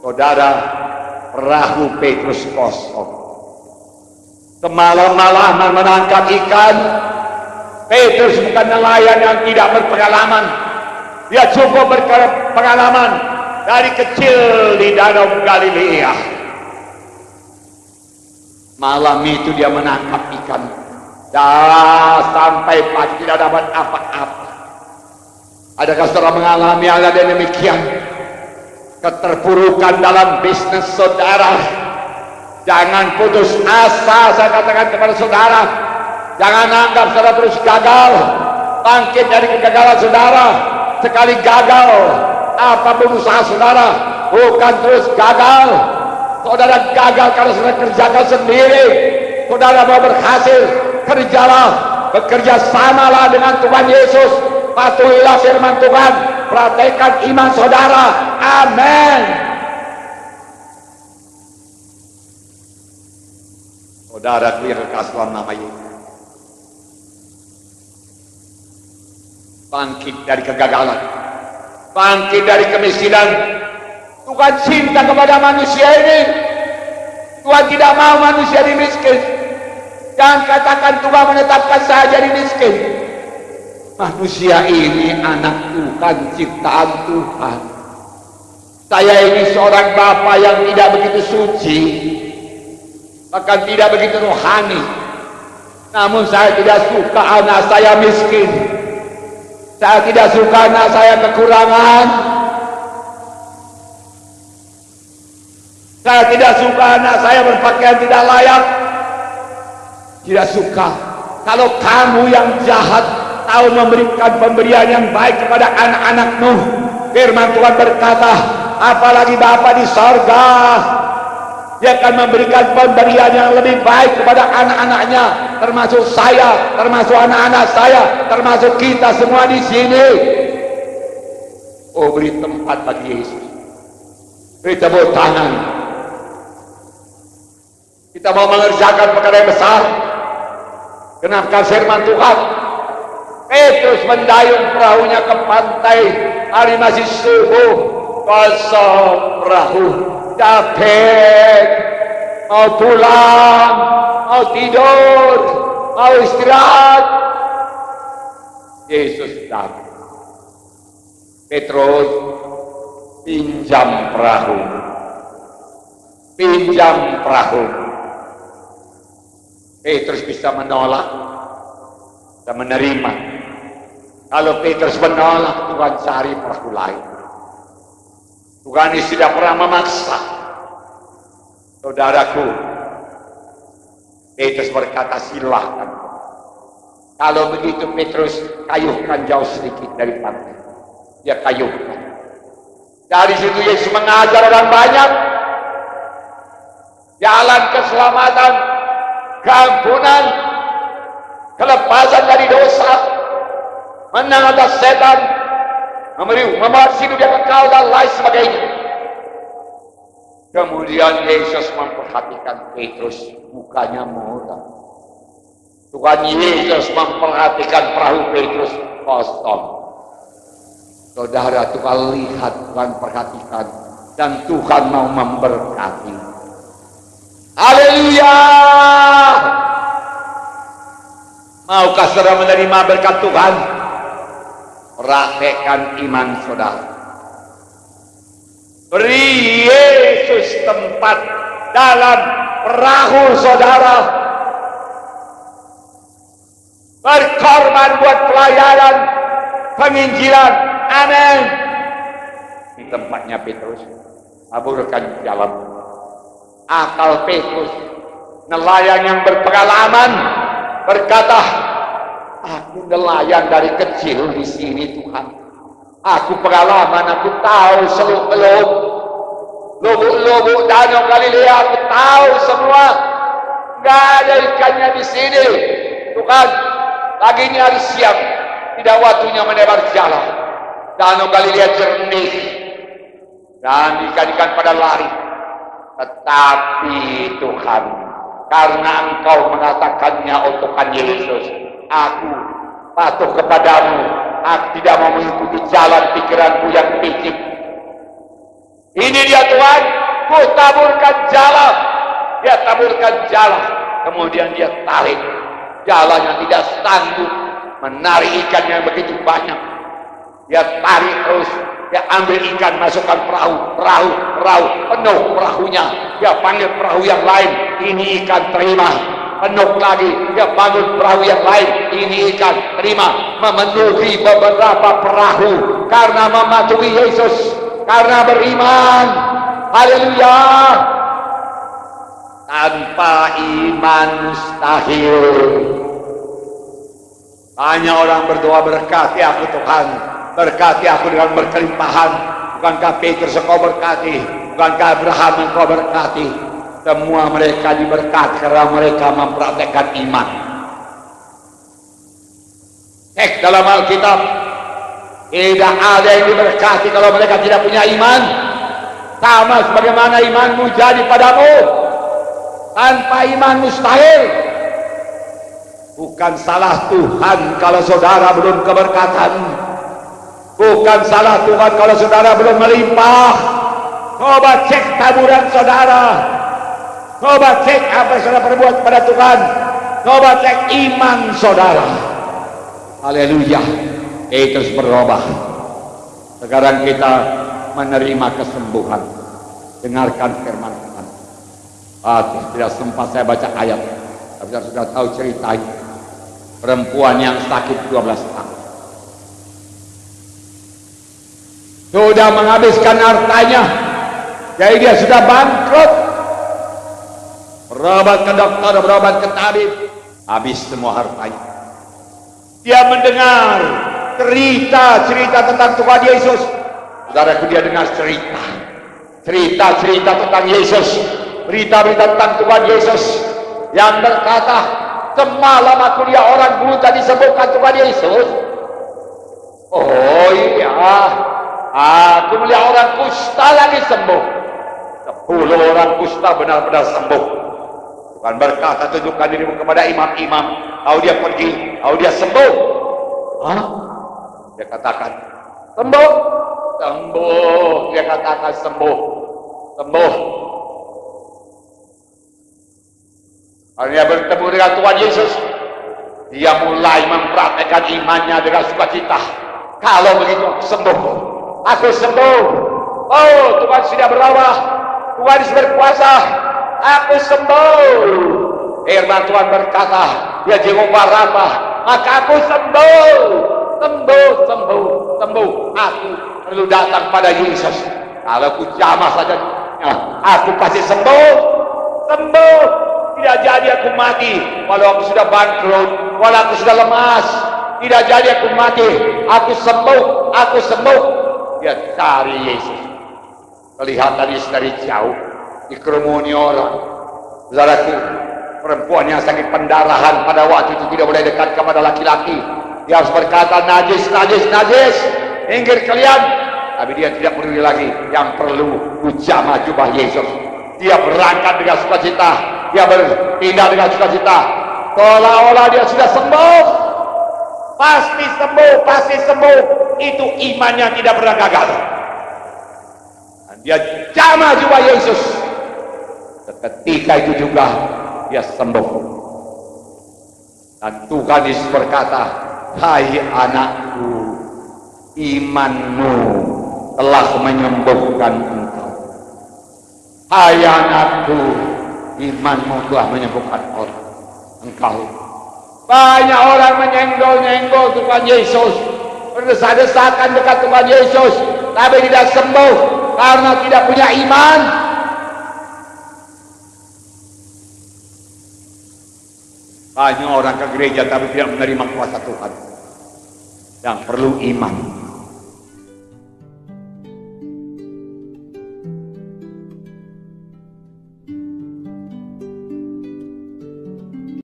Saudara, perahu Petrus kosong. Semalam-malaman menangkap ikan. Petrus bukan nelayan yang tidak berpengalaman. Dia cukup berpengalaman dari kecil di Danau Galilea. Malam itu dia menangkap ikan. Sampai pagi tidak dapat apa-apa. Adakah saudara mengalami hal yang demikian? Keterpurukan dalam bisnis saudara. Jangan putus asa, saya katakan kepada saudara. Jangan anggap saudara terus gagal. Bangkit dari kegagalan saudara. Sekali gagal, apapun usaha saudara, bukan terus gagal. Saudara gagal kalau saudara kerjakan sendiri. Saudara mau berhasil, kerjalah, bekerja samalah dengan Tuhan Yesus. Patuhilah firman Tuhan, praktekkan iman saudara. Amin. Saudara yang kekasih dalam nama Yesus, bangkit dari kegagalan, bangkit dari kemiskinan. Tuhan cinta kepada manusia ini. Tuhan tidak mau manusia jadi miskin. Jangan katakan Tuhan menetapkan saya jadi miskin. Manusia ini anak Tuhan, ciptaan Tuhan. Saya ini seorang bapa yang tidak begitu suci, bahkan tidak begitu rohani. Namun saya tidak suka anak saya miskin. Saya tidak suka anak saya kekurangan. Saya tidak suka anak saya berpakaian tidak layak. Tidak suka. Kalau kamu yang jahat tahu memberikan pemberian yang baik kepada anak-anakmu, firman Tuhan berkata, apalagi Bapa di sorga, Dia akan memberikan pemberian yang lebih baik kepada anak-anaknya, termasuk saya, termasuk anak-anak saya, termasuk kita semua di sini. Oh, beri tempat bagi Yesus. Beri tepuk tangan. Kita mau mengerjakan perkara yang besar. Kenapa firman Tuhan? Petrus mendayung perahunya ke pantai. Hari masih subuh, kosong perahu. Capek, mau pulang, mau tidur, mau istirahat. Yesus datang. Petrus, pinjam perahu. Pinjam perahu. Petrus bisa menolak dan menerima. Kalau Petrus menolak, Tuhan cari perahu lain. Tuhan ini tidak pernah memaksa. Saudaraku, Petrus berkata silahkan. Kalau begitu Petrus kayuhkan jauh sedikit dari pantai. Dia kayuhkan. Dari situ Yesus mengajar orang banyak. Jalan keselamatan, keampunan, kelepasan dari dosa, menang atas setan, membuat hidup yang kekal dan lain sebagainya. Kemudian Yesus memperhatikan Petrus, mukanya murah. Tuhan Yesus memperhatikan perahu Petrus kosong. Saudara, Tuhan lihat, Tuhan perhatikan, dan Tuhan mau memberkati. Haleluya! Maukah saudara menerima berkat Tuhan? Praktekkan iman saudara. Beri Yesus tempat dalam perahu saudara. Berkorban buat pelayanan, penginjilan. Amin. Di tempatnya Petrus, aburkan jalan. Akal Petrus, nelayan yang berpengalaman, berkata, aku nelayan dari kecil di sini Tuhan. Aku pengalaman, aku tahu seluk-beluk, lubuk-lubuk Danau Galilea, aku tahu semua. Gak ada ikannya di sini. Tuhan, lagi ini hari siang, tidak waktunya menebar jalan. Danau Galilea jernih dan ikan-ikan pada lari. Tetapi Tuhan, karena Engkau mengatakannya, oh Tuhan Yesus, aku patuh kepadamu. Aku tidak mau mengikuti jalan pikiranku yang picik. Ini dia Tuhan, ku taburkan jala. Dia taburkan jala, kemudian dia tarik. Jalanya tidak sanggup menarik ikan yang begitu banyak. Dia tarik terus, dia ambil ikan, masukkan perahu, penuh perahunya. Dia panggil perahu yang lain, ini ikan terima. Penuh lagi, dia bangun perahu yang lain, ini ikan terima. Memenuhi beberapa perahu karena mematuhi Yesus, karena beriman. Haleluya. Tanpa iman mustahil. Hanya orang berdoa, berkati aku Tuhan, berkati aku dengan berkelimpahan. Bukankah Petrus engkau berkati? Bukankah Abraham engkau berkati? Semua mereka diberkati karena mereka mempraktekkan iman. Cek dalam Alkitab, tidak ada yang diberkati kalau mereka tidak punya iman. Sama sebagaimana imanmu jadi padamu. Tanpa iman mustahil. Bukan salah Tuhan kalau saudara belum keberkatan. Bukan salah Tuhan kalau saudara belum melimpah. Coba cek taburan saudara. Coba cek apa yang saudara perbuat kepada Tuhan. Coba cek iman saudara. Haleluya. Terus berubah. Sekarang kita menerima kesembuhan. Dengarkan firman Tuhan. Tidak sempat saya baca ayat, tapi saya sudah tahu cerita itu. Perempuan yang sakit 12 tahun, sudah menghabiskan hartanya, jadi dia sudah bangkrut. Berobat ke dokter, berobat ke tabib, habis semua hartanya. Dia mendengar cerita tentang Tuhan Yesus. Saudaraku, dia dengar cerita tentang Yesus. Berita-berita tentang Tuhan Yesus yang berkata, semalam aku lihat orang buta disembuhkan Tuhan Yesus. Oh iya, aku melihat orang kusta lagi sembuh. 10 orang kusta benar-benar sembuh. Tuhan berkata, tunjukkan dirimu kepada imam-imam. Lalu dia pergi, lalu dia sembuh. Dia katakan, sembuh. Dia katakan sembuh. Kalau dia bertemu dengan Tuhan Yesus, dia mulai mempraktekkan imannya dengan sukacita. Kalau begitu aku sembuh. Oh, Tuhan sudah berubah, Tuhan sudah berkuasa, aku sembuh. Firman Tuhan berkata, dia Jehovah Rafa, maka aku sembuh. Aku perlu datang pada Yesus. Kalau aku jamah saja, aku pasti sembuh. Tidak jadi aku mati walau aku sudah bangkrut, walau aku sudah lemas. Tidak jadi aku mati, aku sembuh. Dia cari Yesus. Kelihatan Yesus dari jauh, dikerumuni orang. Saudaraku, perempuan yang sakit pendarahan pada waktu itu tidak boleh dekat kepada laki-laki. Dia harus berkata, najis. Minggir kalian. Tapi dia tidak peduli lagi. Yang perlu kujamah jubah Yesus. Dia berangkat dengan sukacita. Dia berpindah dengan sukacita. Seolah-olah dia sudah sembuh. Pasti sembuh. Itu imannya tidak pernah gagal. Dan dia jamah jubah Yesus. Ketika itu juga dia sembuh. Dan Tuhan Yesus berkata, hai anakku, imanmu telah menyembuhkan engkau. Hai anakku, imanmu telah menyembuhkan engkau. Banyak orang menyenggol-nyenggol Tuhan Yesus, berdesak-desakan dekat Tuhan Yesus, tapi tidak sembuh karena tidak punya iman. Banyak orang ke gereja tapi tidak menerima kuasa Tuhan. Yang perlu iman.